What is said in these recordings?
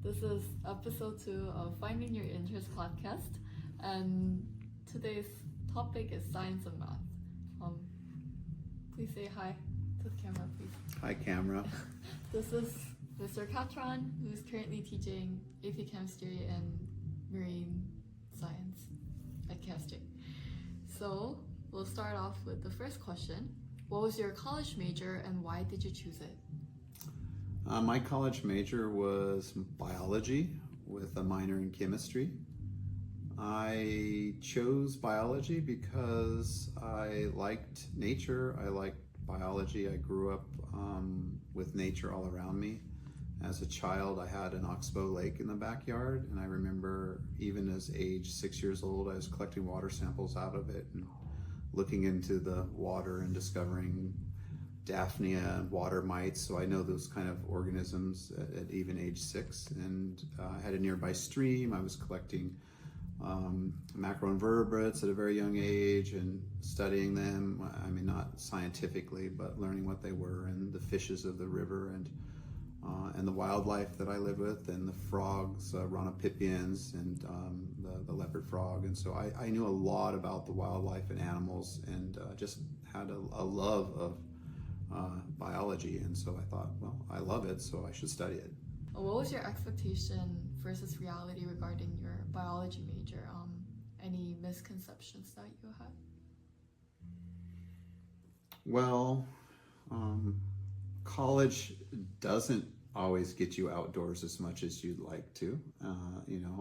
This is episode 2 of Finding Your Interest podcast, and today's topic is science and math. Please say hi to the camera, please. Hi, camera. This is Mr. Katran, who's currently teaching AP Chemistry and Marine Science at chemistry. So we'll start off with the first question. What was your college major and why did you choose it? My college major was biology with a minor in chemistry. I chose biology because I liked nature. I liked biology. I grew up with nature all around me. As a child, I had an oxbow lake in the backyard, and I remember even as age 6 years old, I was collecting water samples out of it and looking into the water and discovering Daphnia and water mites. So I know those kind of organisms at even age 6. And I had a nearby stream. I was collecting macroinvertebrates at a very young age and studying them. I mean, not scientifically, but learning what they were and the fishes of the river and the wildlife that I live with, and the frogs, Rhonopipians, and the leopard frog. And so I knew a lot about the wildlife and animals, and just had a love of biology. And so I thought, well, I love it, so I should study it. What was your expectation versus reality regarding your biology major? Any misconceptions that you had? Well, college doesn't always get you outdoors as much as you'd like to.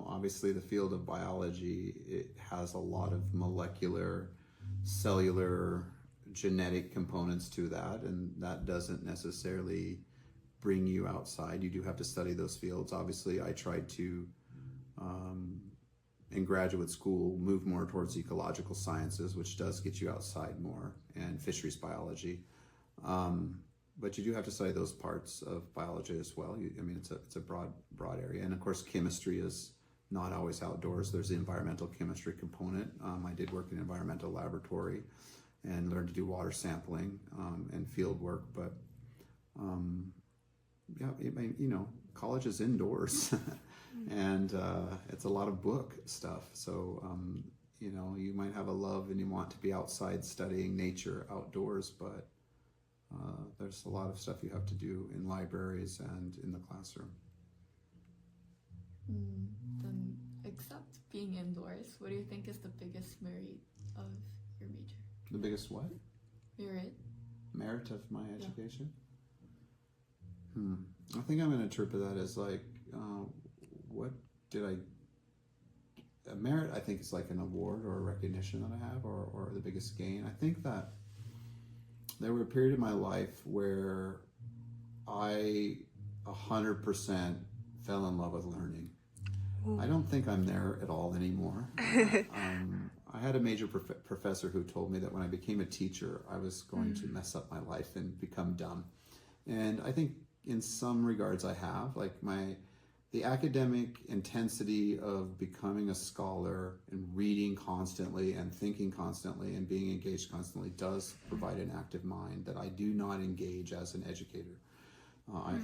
Obviously the field of biology, it has a lot of molecular, cellular, genetic components to that, and that doesn't necessarily bring you outside. You do have to study those fields. Obviously, I tried to, in graduate school, move more towards ecological sciences, which does get you outside more, and fisheries biology. But you do have to study those parts of biology as well. It's a broad area. And of course, chemistry is not always outdoors. There's the environmental chemistry component. I did work in an environmental laboratory and learned to do water sampling and field work. But college is indoors and it's a lot of book stuff. So, you might have a love and you want to be outside studying nature outdoors, but there's a lot of stuff you have to do in libraries and in the classroom. Then, except being indoors, what do you think is the biggest merit of your major? The biggest what? Merit of my education? I think I'm going to interpret that as like, a merit, I think, is like an award or a recognition that I have, or the biggest gain. I think that there were a period in my life where I 100% fell in love with learning. I don't think I'm there at all anymore. I had a major professor who told me that when I became a teacher, I was going to mess up my life and become dumb. And I think in some regards I have. Like the academic intensity of becoming a scholar and reading constantly and thinking constantly and being engaged constantly does provide an active mind that I do not engage as an educator.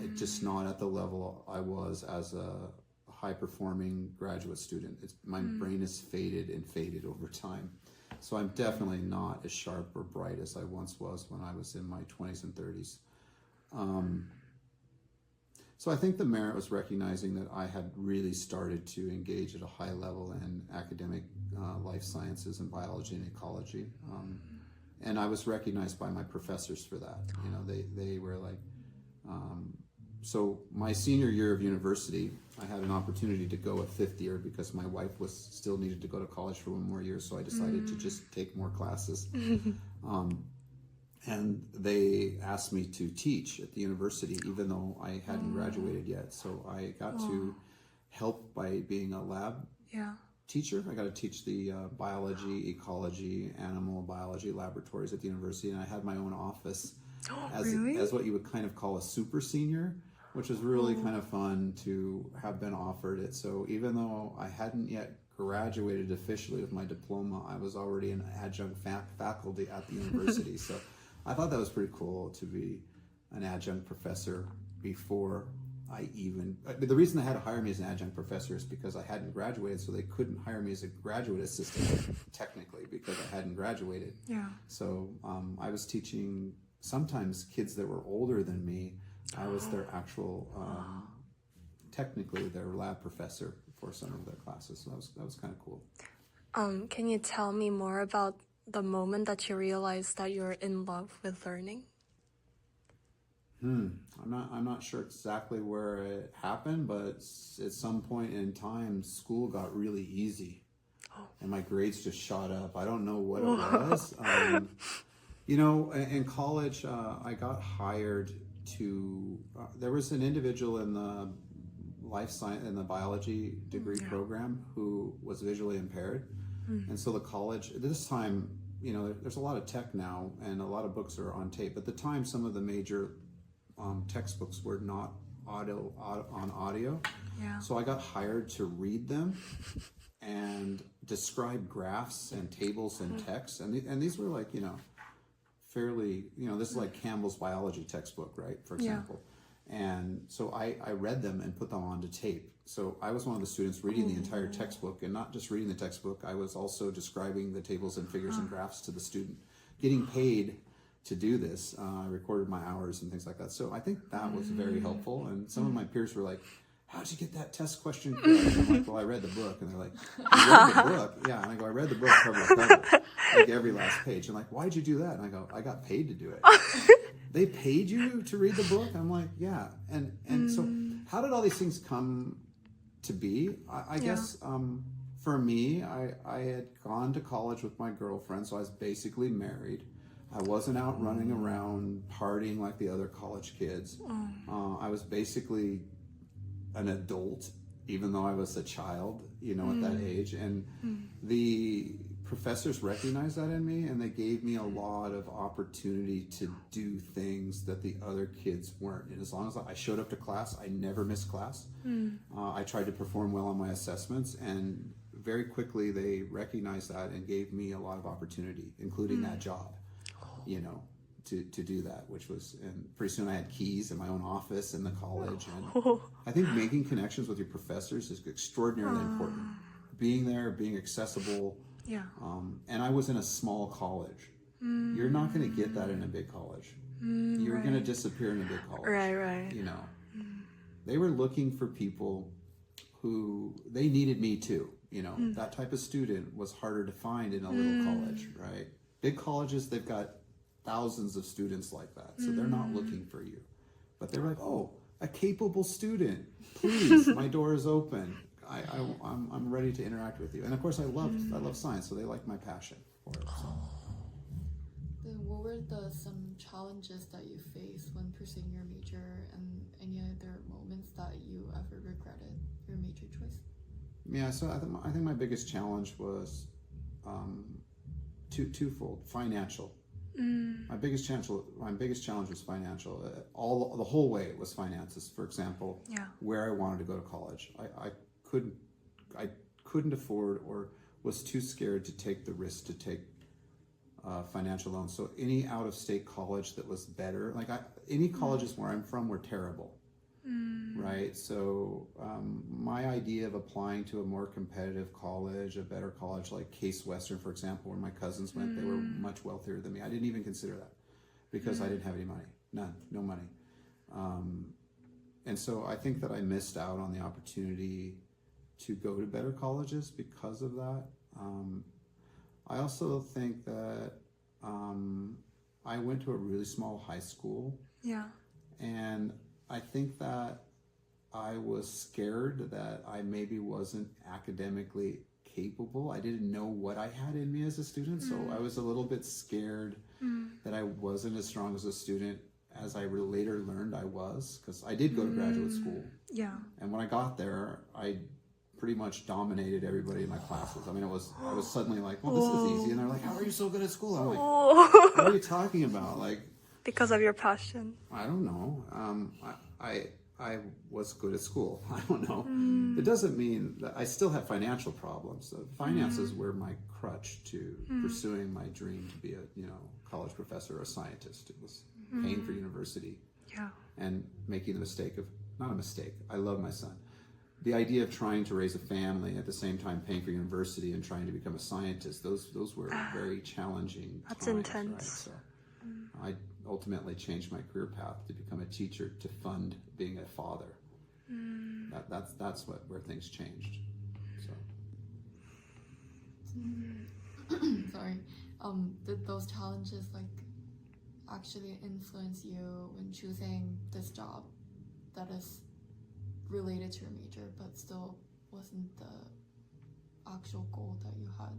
It's just not at the level I was as a high-performing graduate student. My brain is faded over time. So I'm definitely not as sharp or bright as I once was when I was in my 20s and 30s. So I think the merit was recognizing that I had really started to engage at a high level in academic life sciences and biology and ecology. And I was recognized by my professors for that. They were like, so my senior year of university, I had an opportunity to go a fifth year because my wife still needed to go to college for one more year. So I decided to just take more classes. And they asked me to teach at the university, even though I hadn't graduated yet. So I got to help by being a lab teacher. I got to teach the biology, ecology, animal biology laboratories at the university. And I had my own office as what you would kind of call a super senior, which was really kind of fun to have been offered it. So even though I hadn't yet graduated officially with my diploma, I was already an adjunct faculty at the university. So I thought that was pretty cool to be an adjunct professor before the reason they had to hire me as an adjunct professor is because I hadn't graduated, so they couldn't hire me as a graduate assistant technically because I hadn't graduated. Yeah. So I was teaching sometimes kids that were older than me. I was their actual, technically their lab professor for some of their classes. So that was kind of cool. Can you tell me more about the moment that you realized that you're in love with learning? I'm not sure exactly where it happened, but at some point in time, school got really easy, and my grades just shot up. I don't know what it was. In college, I got hired to. There was an individual in the life science in the biology degree program who was visually impaired, and so the college at this time, there's a lot of tech now, and a lot of books are on tape. At the time, some of the major textbooks were not on audio. Yeah. So I got hired to read them and describe graphs and tables and text. And these were like, fairly, this is like Campbell's biology textbook, right? For example. And so I read them and put them onto tape. So I was one of the students reading the entire textbook, and not just reading the textbook, I was also describing the tables and figures and graphs to the student, getting paid to do this. I recorded my hours and things like that. So I think that was very helpful. And some of my peers were like, how'd you get that test question correct? And I'm like, well, I read the book. And they're like, you read the book? Yeah. And I go, I read the book cover to cover, like every last page. And like, why'd you do that? And I go, I got paid to do it. They paid you to read the book? I'm like, yeah. And so how did all these things come to be? I guess for me, I had gone to college with my girlfriend, so I was basically married. I wasn't out running around partying like the other college kids. I was basically an adult, even though I was a child, at that age. And the professors recognized that in me, and they gave me a lot of opportunity to do things that the other kids weren't. And as long as I showed up to class, I never missed class. I tried to perform well on my assessments, and very quickly they recognized that and gave me a lot of opportunity, including that job. To do that, which was, and pretty soon I had keys in my own office in the college. And I think making connections with your professors is extraordinarily important. Being there, being accessible. Yeah. And I was in a small college. You're not going to get that in a big college. You're going to disappear in a big college. Right. They were looking for people who, they needed me too. That type of student was harder to find in a little college, right? Big colleges, they've got thousands of students like that, so they're not looking for you. But they're like, oh, a capable student, please, my door is open. I'm ready to interact with you. And of course, I love science, so they like my passion for it. So. Then what were some challenges that you faced when pursuing your major, and any other moments that you ever regretted your major choice? Yeah, so I think my biggest challenge was twofold: financial. My biggest challenge was financial. The whole way it was finances. For example, where I wanted to go to college, I couldn't afford, or was too scared to take the risk to take financial loans. So any out-of-state college that was better, any colleges where I'm from were terrible. Right? So my idea of applying to a more competitive college, a better college like Case Western, for example, where my cousins went, they were much wealthier than me. I didn't even consider that because I didn't have any money. No money. And so I think that I missed out on the opportunity to go to better colleges because of that. I also think that I went to a really small high school. Yeah. And I think that I was scared that I maybe wasn't academically capable. I didn't know what I had in me as a student, so I was a little bit scared that I wasn't as strong as a student as I later learned I was, because I did go to graduate school. Yeah. And when I got there, I pretty much dominated everybody in my classes. I mean, I was suddenly like, well, this is easy. And they're like, how are you so good at school? I'm like, what are you talking about? Because of your passion. I don't know. I was good at school. I don't know. It doesn't mean that I still have financial problems. Finances were my crutch to pursuing my dream to be a college professor or a scientist. It was paying for university. Yeah. And making the mistake of not a mistake. I love my son. The idea of trying to raise a family at the same time paying for university and trying to become a scientist, those were very challenging That's times, intense. right? So I ultimately changed my career path to become a teacher to fund being a father. That's where things changed. So Sorry. Did those challenges like actually influence you when choosing this job that is related to your major but still wasn't the actual goal that you had?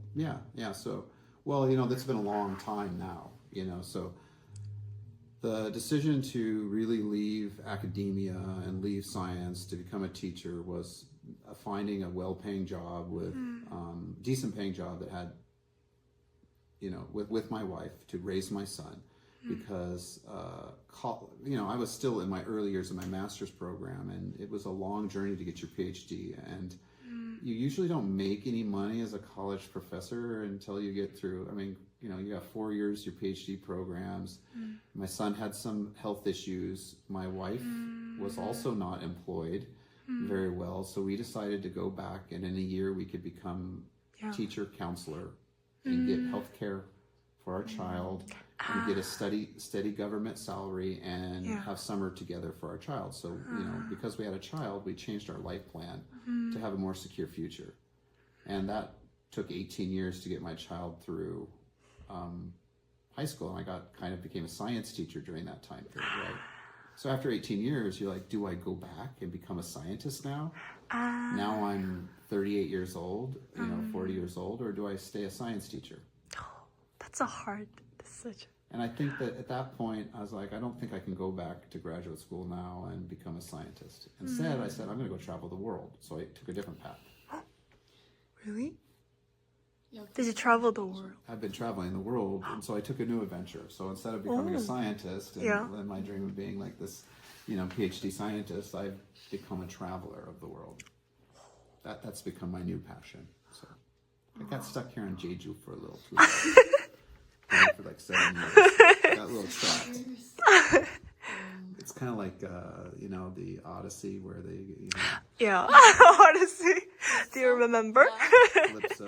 yeah. So, well, that's been a long time now, so the decision to really leave academia and leave science to become a teacher was finding a well-paying job with decent paying job that had, with my wife to raise my son, because I was still in my early years of my master's program, and it was a long journey to get your PhD, and you usually don't make any money as a college professor until you get through. I mean, you got 4 years your PhD programs. My son had some health issues. My wife was also not employed very well, so we decided to go back, and in a year we could become teacher, counselor, and get health care for our child, and get a steady government salary, and have summer together for our child. So, because we had a child, we changed our life plan to have a more secure future. And that took 18 years to get my child through high school, and I became a science teacher during that time period, right? So after 18 years, you're like, do I go back and become a scientist now? Now I'm 38 years old, 40 years old, or do I stay a science teacher? That's a hard decision. And I think that at that point, I was like, I don't think I can go back to graduate school now and become a scientist. Instead, I said, I'm going to go travel the world. So I took a different path. Really? Yeah. Did you travel the world? I've been traveling the world, and so I took a new adventure. So instead of becoming a scientist and my dream of being like this, PhD scientist, I've become a traveler of the world. That's become my new passion. So I got stuck here in Jeju for a little too long. For like 7 years. Got a little trapped. It's kind of like, the Odyssey where they, Yeah, Odyssey. Do you remember? Calypso,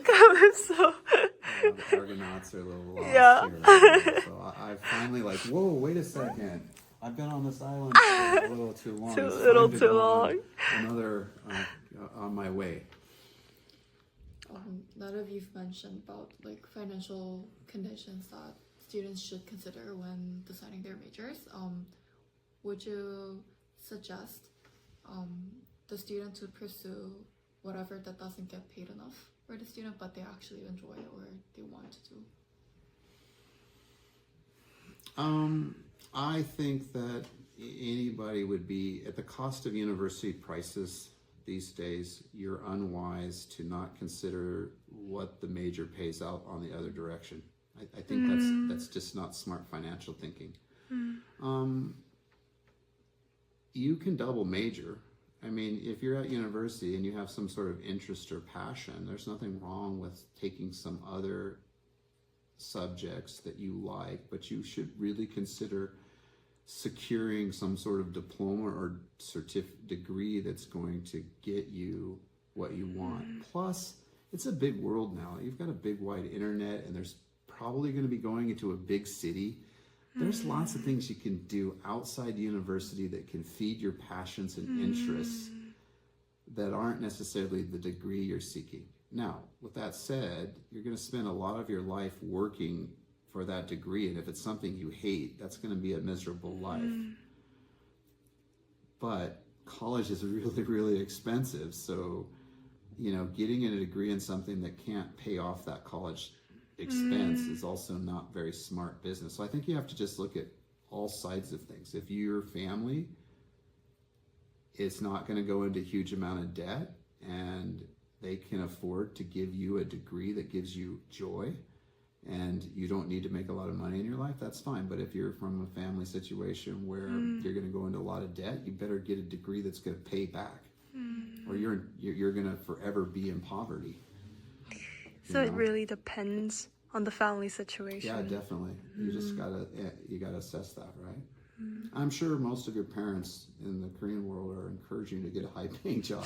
Calypso. the Argonauts are a little lost Yeah. here. So I finally whoa, wait a second. I've been on this island for a little too long. It's time to go on another, on my way. None of you've mentioned about financial conditions that students should consider when deciding their majors. Would you suggest the student to pursue whatever that doesn't get paid enough for the student, but they actually enjoy or they want to do? I think that anybody would be, at the cost of university prices these days, you're unwise to not consider what the major pays out on the other direction. I think that's just not smart financial thinking. You can double major. I mean, if you're at university and you have some sort of interest or passion, there's nothing wrong with taking some other subjects that you like, but you should really consider securing some sort of diploma or degree that's going to get you what you want. Plus, it's a big world now. You've got a big wide internet, and there's probably going to be going into a big city. There's lots of things you can do outside university that can feed your passions and interests that aren't necessarily the degree you're seeking. Now, with that said, you're going to spend a lot of your life working for that degree, and if it's something you hate, that's going to be a miserable life. But college is really, really expensive, so getting a degree in something that can't pay off that college expense is also not very smart business. So I think you have to just look at all sides of things. If your family is not going to go into a huge amount of debt and they can afford to give you a degree that gives you joy, and you don't need to make a lot of money in your life, that's fine. But if you're from a family situation where you're going to go into a lot of debt, you better get a degree that's going to pay back, or you're going to forever be in poverty. So it really depends on the family situation. Yeah, definitely. You just gotta assess that, right? I'm sure most of your parents in the Korean world are encouraging you to get a high-paying job,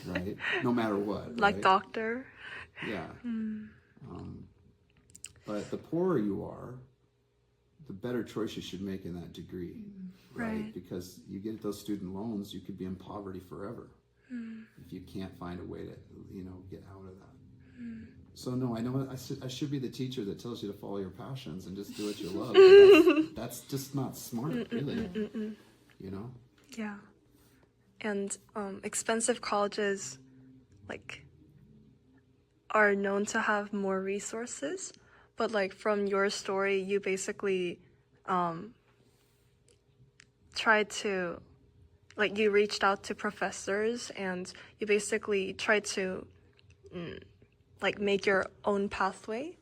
right? No matter what, Like right? doctor. Yeah. But the poorer you are, the better choice you should make in that degree, right? Right. Because you get those student loans, you could be in poverty forever if you can't find a way to, get out of that. So no, I know I should be the teacher that tells you to follow your passions and just do what you love. But that's just not smart, really. You know? Yeah. And expensive colleges, like, are known to have more resources, but like from your story, you basically tried to, like, you reached out to professors and you basically tried to like make your own pathway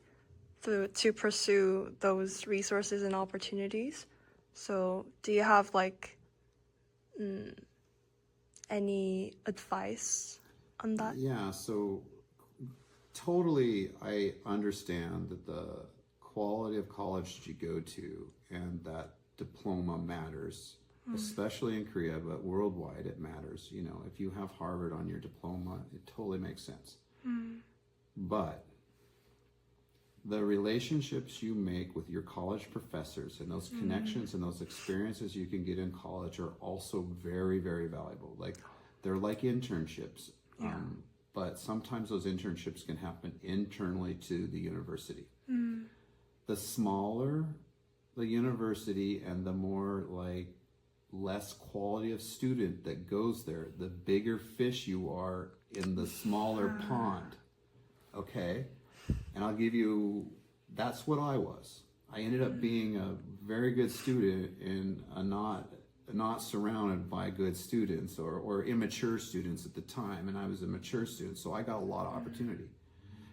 to pursue those resources and opportunities. So do you have like any advice on that? Yeah, so totally I understand that the quality of college that you go to and that diploma matters, especially in Korea, but worldwide it matters. If you have Harvard on your diploma, it totally makes sense. But the relationships you make with your college professors and those connections and those experiences you can get in college are also very, very valuable. Like, they're like internships. But sometimes those internships can happen internally to the university. The smaller the university and the more less quality of student that goes there, the bigger fish you are in the smaller pond. Okay? And I'll give you, that's what I was. I ended up being a very good student in a not surrounded by good students or immature students at the time, and I was a mature student, so I got a lot of opportunity.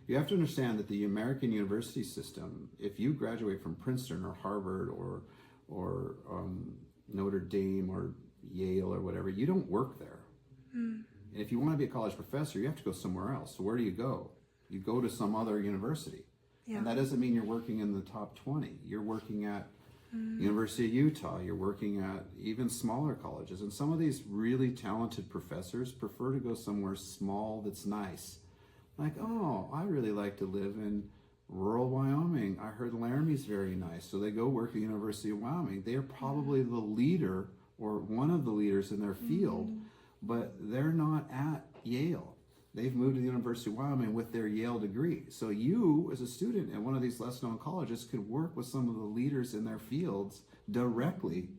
You have to understand that the American university system, if you graduate from Princeton or Harvard or Notre Dame or Yale or whatever, you don't work there. And if you want to be a college professor, you have to go somewhere else. So where do you go? You go to some other university. Yeah. And that doesn't mean you're working in the top 20. You're working at University of Utah. You're working at even smaller colleges. And some of these really talented professors prefer to go somewhere small that's nice. Like, oh, I really like to live in rural Wyoming. I heard Laramie's very nice. So they go work at the University of Wyoming. They are probably the leader or one of the leaders in their field, but they're not at Yale. They've moved to the University of Wyoming with their Yale degree. So you, as a student at one of these less known colleges, could work with some of the leaders in their fields directly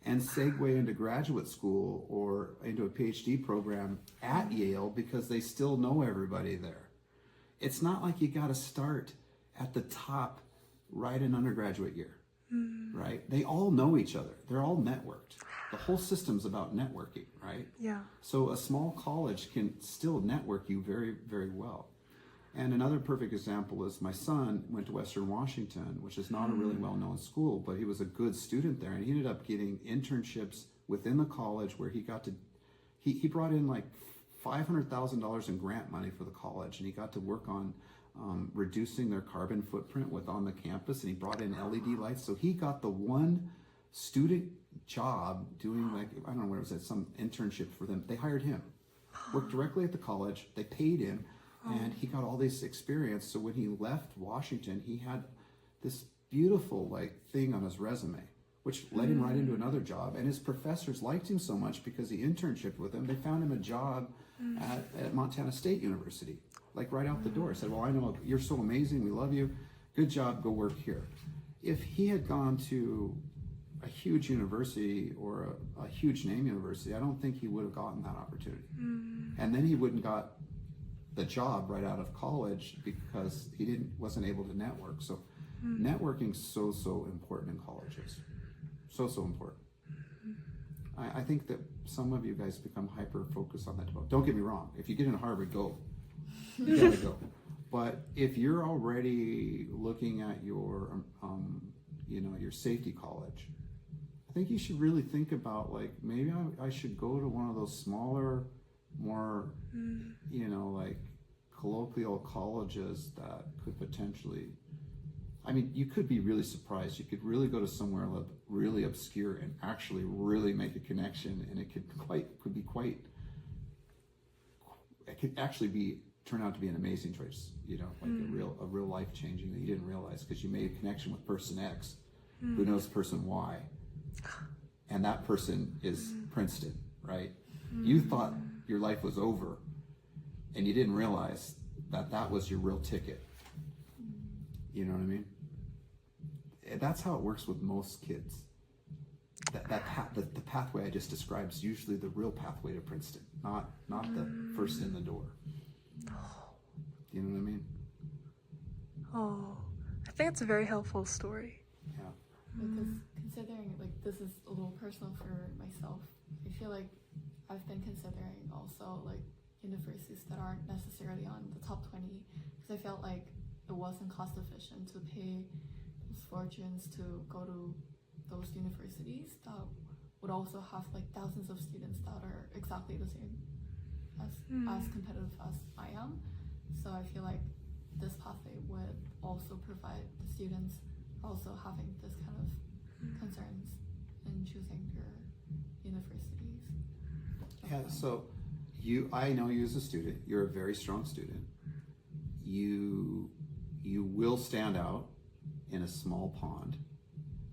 and segue into graduate school or into a PhD program at Yale because they still know everybody there. It's not like you got to start at the top right in undergraduate year, right? They all know each other. They're all networked. The whole system's about networking, right? Yeah. So a small college can still network you very, very well. And another perfect example is my son went to Western Washington, which is not a really well-known school, but he was a good student there. And he ended up getting internships within the college where he got to, he brought in like $500,000 in grant money for the college. And he got to work on reducing their carbon footprint on the campus. And he brought in LED lights. So he got the one student job doing I don't know what it was, some internship for them. They hired him, worked directly at the college. They paid him. And he got all this experience. So when he left Washington, he had this beautiful thing on his resume, which led him right into another job. And his professors liked him so much because he internshiped with them. They found him a job at Montana State University, right out the door. Said, well, I know you're so amazing. We love you. Good job. Go work here. If he had gone to a huge university or a huge name university, I don't think he would have gotten that opportunity. And then he wouldn't got the job right out of college because he wasn't able to network. So networking's so important in colleges. So important. I think that some of you guys become hyper focused on that. Don't get me wrong. If you get into Harvard, go. You gotta go. But if you're already looking at your your safety college, I think you should really think about maybe I should go to one of those smaller, more colloquial colleges that could potentially, I mean, you could be really surprised. You could really go to somewhere really obscure and actually really make a connection, and it could actually turn out to be an amazing choice. You know, like a real life changing that you didn't realize because you made a connection with person X, who knows person Y, and that person is Princeton, right? You thought your life was over, and you didn't realize that was your real ticket. You know what I mean? That's how it works with most kids. The pathway I just described is usually the real pathway to Princeton, not the first in the door. You know what I mean? Oh, I think it's a very helpful story. Yeah. Because considering, like, this is a little personal for myself, I feel like I've been considering also, like, universities that aren't necessarily on the top 20, because I felt like it wasn't cost efficient to pay those fortunes to go to those universities that would also have, like, thousands of students that are exactly the same as competitive as I am. So I feel like this pathway would also provide the students also having this kind of concerns in choosing their universities. Yeah, so I know you as a student, you're a very strong student. You will stand out in a small pond.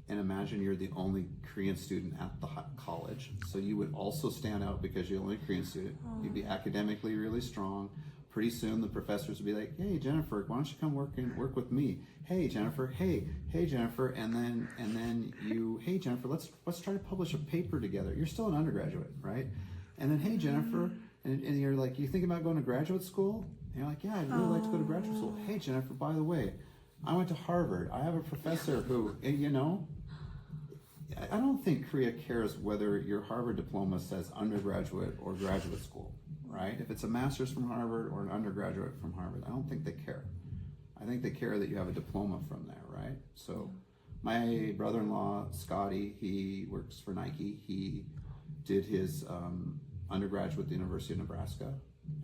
And imagine you're the only Korean student at the college. So you would also stand out because you're the only Korean student. You'd be academically really strong. Pretty soon the professors would be like, hey Jennifer, why don't you come work with me? Hey Jennifer, hey Jennifer, and then you, hey Jennifer, let's try to publish a paper together. You're still an undergraduate, right? And then hey Jennifer, and you're like, you think about going to graduate school? And you're like, yeah, I'd really like to go to graduate school. Hey Jennifer, by the way, I went to Harvard. I have a professor who, you know, I don't think Korea cares whether your Harvard diploma says undergraduate or graduate school, right? If it's a master's from Harvard or an undergraduate from Harvard, I don't think they care. I think they care that you have a diploma from there, right? So my brother-in-law, Scotty, he works for Nike. He did his undergraduate at the University of Nebraska,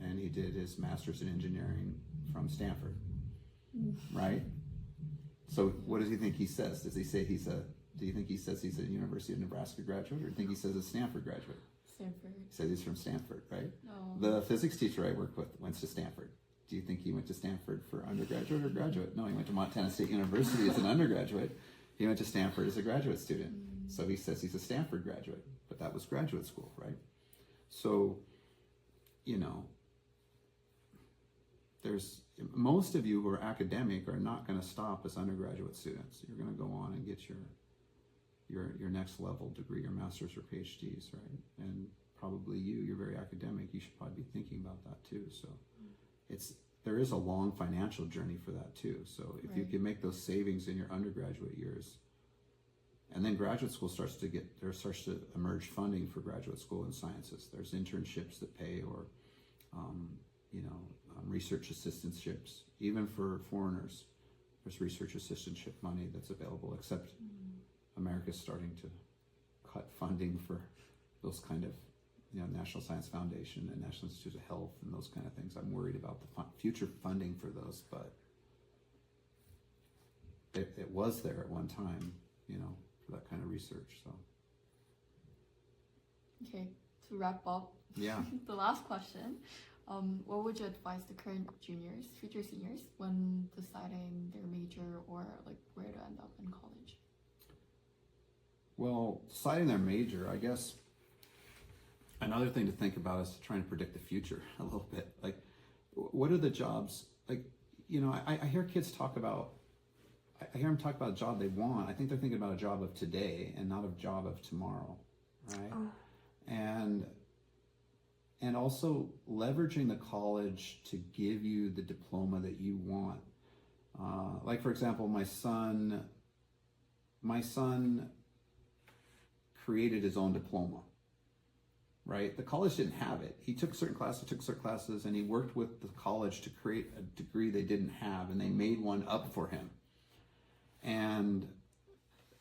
and he did his master's in engineering from Stanford, right? So what does he think he says? Does he say do you think he says he's a University of Nebraska graduate, or do you think he says a Stanford graduate? Stanford. He says he's from Stanford, right? No. The physics teacher I worked with went to Stanford. Do you think he went to Stanford for undergraduate or graduate? No, he went to Montana State University as an undergraduate. He went to Stanford as a graduate student. So he says he's a Stanford graduate, but that was graduate school, right? So, you know, most of you who are academic are not going to stop as undergraduate students. You're going to go on and get your next level degree, your master's or PhDs, right? And probably you're very academic. You should probably be thinking about that too. So there is a long financial journey for that too. So if you can make those savings in your undergraduate years, and then graduate school starts to emerge funding for graduate school in sciences. There's internships that pay, or research assistantships. Even for foreigners, there's research assistantship money that's available, except America's starting to cut funding for those kind of, National Science Foundation and National Institutes of Health and those kind of things. I'm worried about the future funding for those, but it was there at one time, for that kind of research. So. Okay, to wrap up, the last question. What would you advise the current juniors, future seniors, when deciding their major or like where to end up in college? Well, deciding their major, I guess another thing to think about is trying to predict the future a little bit. Like, what are the jobs? Like, I hear kids talk about, I hear them talk about a job they want. I think they're thinking about a job of today and not a job of tomorrow, right? Oh. And also leveraging the college to give you the diploma that you want. Like, for example, my son created his own diploma, right? The college didn't have it. He took certain classes, and he worked with the college to create a degree they didn't have, and they made one up for him. And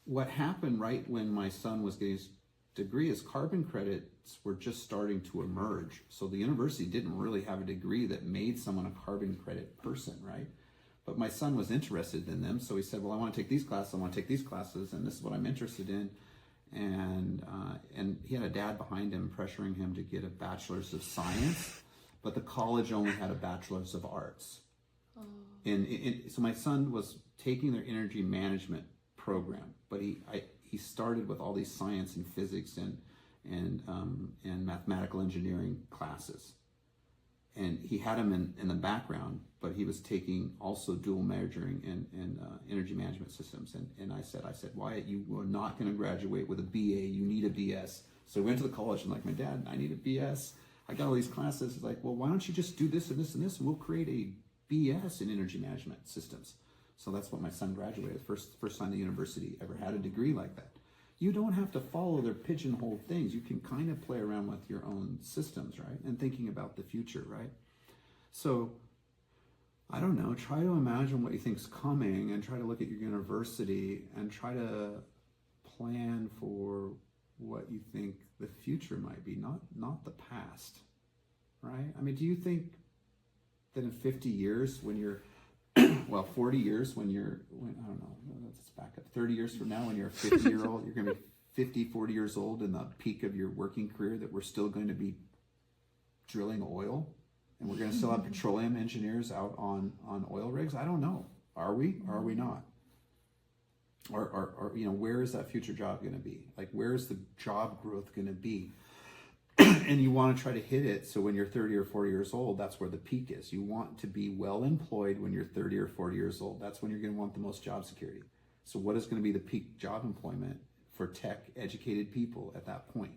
what happened right when my son was getting his degree is carbon credits were just starting to emerge. So the university didn't really have a degree that made someone a carbon credit person, right? But my son was interested in them, so he said, well, I want to take these classes, I want to take these classes, and this is what I'm interested in. And he had a dad behind him pressuring him to get a bachelor's of science, but the college only had a bachelor's of arts. Oh. So my son was taking their energy management program, but he started with all these science and physics and mathematical engineering classes. And he had them in the background, but he was taking also dual majoring in energy management systems. And I said, Wyatt, you are not going to graduate with a BA. You need a BS. So I went to the college and like, my dad, I need a BS. I got all these classes. It's like, well, why don't you just do this and this and this, and we'll create a BS in energy management systems. So that's what my son graduated. First time the university ever had a degree like that. You don't have to follow their pigeonhole things. You can kind of play around with your own systems, right? And thinking about the future, right? So, I don't know, try to imagine what you think's coming and try to look at your university and try to plan for what you think the future might be, not the past, right? I mean, do you think that in 50 years when you're, 40 years when I don't know, let's back up, 30 years from now when you're a 50-year-old, you're going to be 40 years old in the peak of your working career, that we're still going to be drilling oil and we're going to still have petroleum engineers out on oil rigs? I don't know. Are we? Or are we not? Or where is that future job going to be? Like, where is the job growth going to be? And you want to try to hit it so when you're 30 or 40 years old, that's where the peak is. You want to be well employed when you're 30 or 40 years old. That's when you're going to want the most job security. So what is going to be the peak job employment for tech educated people at that point?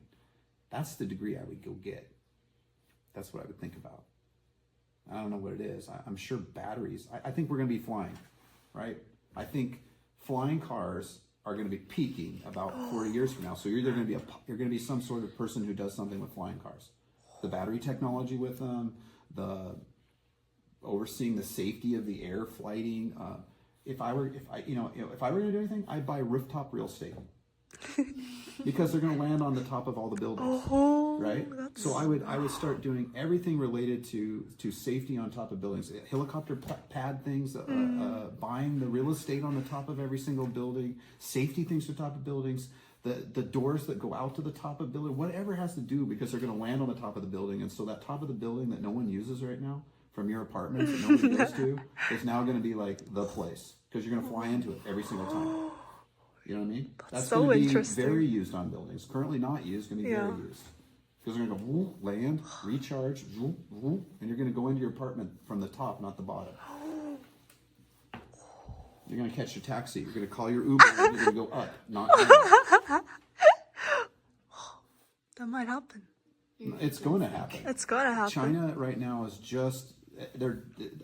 That's the degree I would go get. That's what I would think about. I don't know what it is. I'm sure batteries. I think we're going to be flying, right? I think flying cars are going to be peaking about 40 years from now. So you're either going to be some sort of person who does something with flying cars, the battery technology with them, the overseeing the safety of the air flighting. If I were going to do anything, I'd buy rooftop real estate because they're going to land on the top of all the buildings, right? So I would start doing everything related to safety on top of buildings, helicopter pad things, buying the real estate on the top of every single building, safety things to the top of buildings, the doors that go out to the top of building, whatever has to do, because they're going to land on the top of the building. And so that top of the building that no one uses right now from your apartments that nobody goes to is now going to be like the place, because you're going to fly into it every single time. You know what I mean? That's so going to be interesting. very used on buildings. Currently not used, going to be very used. Because they're going to go, whoop, land, recharge, whoop, whoop, and you're going to go into your apartment from the top, not the bottom. You're going to catch your taxi. You're going to call your Uber, and you're going to go up, not down. That might happen. It's going to happen. It's going to happen. China right now is just...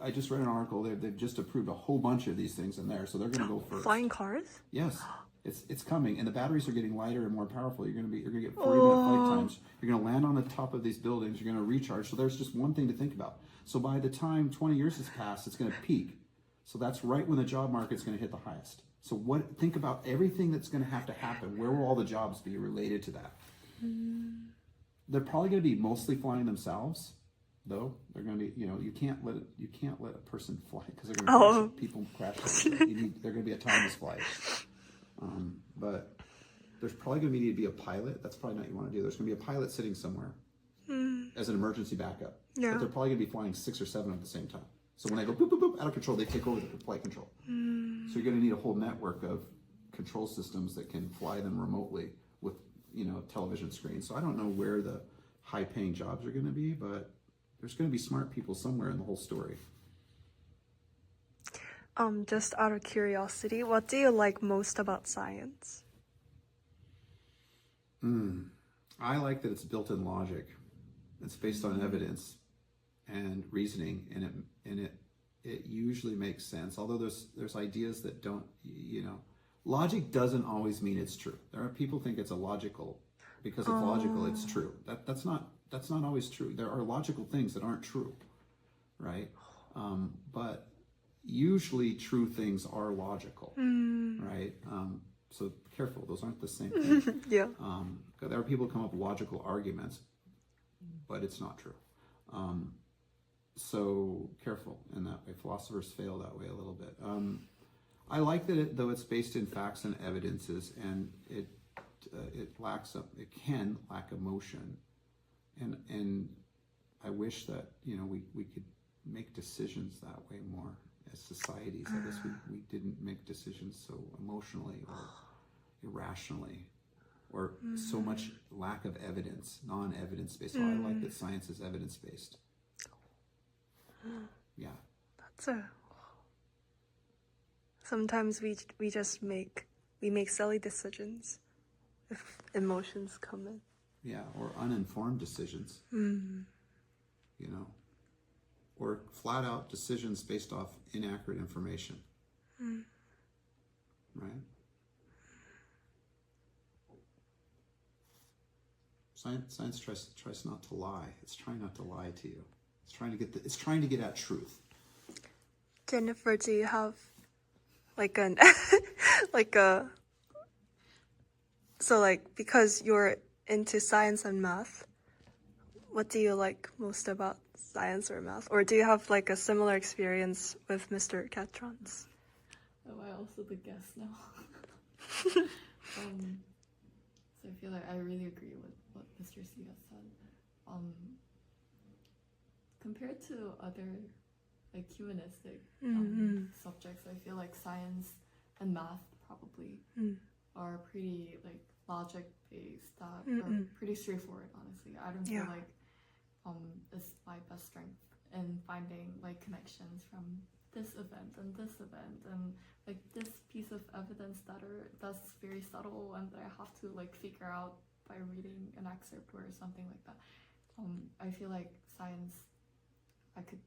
I just read an article. They've just approved a whole bunch of these things in there, so they're going to go first. Flying cars? Yes, it's coming, and the batteries are getting lighter and more powerful. You're going to get 40-minute flight times. You're going to land on the top of these buildings. You're going to recharge. So there's just one thing to think about. So by the time 20 years has passed, it's going to peak. So that's right when the job market's going to hit the highest. So think about everything that's going to have to happen. Where will all the jobs be related to that? They're probably going to be mostly flying themselves. Though they're going to be, you can't let a person fly because they're going to crash. People crash. They're going to be autonomous flight. But there's probably going to need to be a pilot. That's probably not what you want to do. There's going to be a pilot sitting somewhere as an emergency backup. Yeah. But they're probably going to be flying 6 or 7 at the same time. So when they go boop boop boop out of control, they take over the flight control. So you're going to need a whole network of control systems that can fly them remotely with television screens. So I don't know where the high-paying jobs are going to be, but there's going to be smart people somewhere in the whole story. Just out of curiosity, what do you like most about science? I like that it's built in logic. It's based on evidence and reasoning, and it usually makes sense. Although there's ideas that don't, logic doesn't always mean it's true. There are people think it's illogical. Because it's logical, it's true. That's not always true. There are logical things that aren't true, right? But usually true things are logical, right? So careful, those aren't the same thing. Yeah. There are people who come up with logical arguments, but it's not true. so careful in that way. Philosophers fail that way a little bit. I like that though it's based in facts and evidences, and it can lack emotion, and I wish that we could make decisions that way more as societies. I guess we didn't make decisions so emotionally or irrationally, or so much lack of evidence, non-evidence based. So I like that science is evidence based. Yeah. Sometimes we just make silly decisions if emotions come in. Yeah, or uninformed decisions. Or flat out decisions based off inaccurate information. Right? Science tries not to lie. It's trying not to lie to you. It's trying to get at truth. Jennifer, do you have because you're into science and math, what do you like most about science or math? Or do you have a similar experience with Mr. Catron's? Oh, I also the guess now. So I feel like I really agree with what Mr. C has said. Compared to other humanistic subjects, I feel like science and math probably are pretty logic based, that are pretty straightforward. Honestly, I don't feel like is my best strength in finding connections from this event and this event and this piece of evidence that's very subtle and that I have to figure out by reading an excerpt or something like that. I feel like science, I could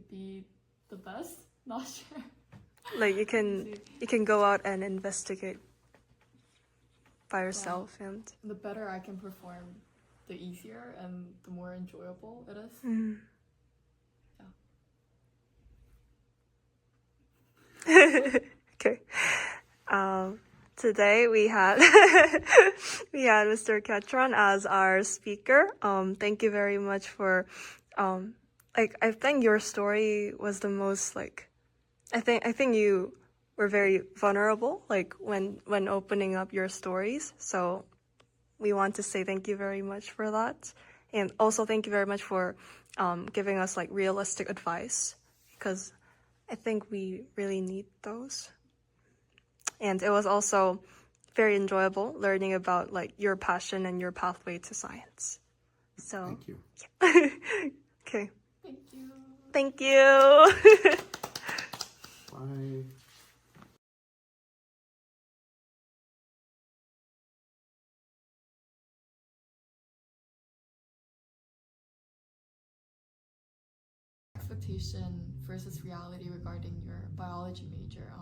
be the best. Not sure. You can go out and investigate by yourself, and the better I can perform, the easier and the more enjoyable it is. Okay. Today we had Mr. Ketron as our speaker. Thank you very much for I think your story was the most I think you were very vulnerable when opening up your stories. So we want to say thank you very much for that. And also thank you very much for giving us realistic advice, because I think we really need those. And it was also very enjoyable learning about your passion and your pathway to science. So thank you. Okay. Thank you. Thank you. Bye. Expectation versus reality regarding your biology major.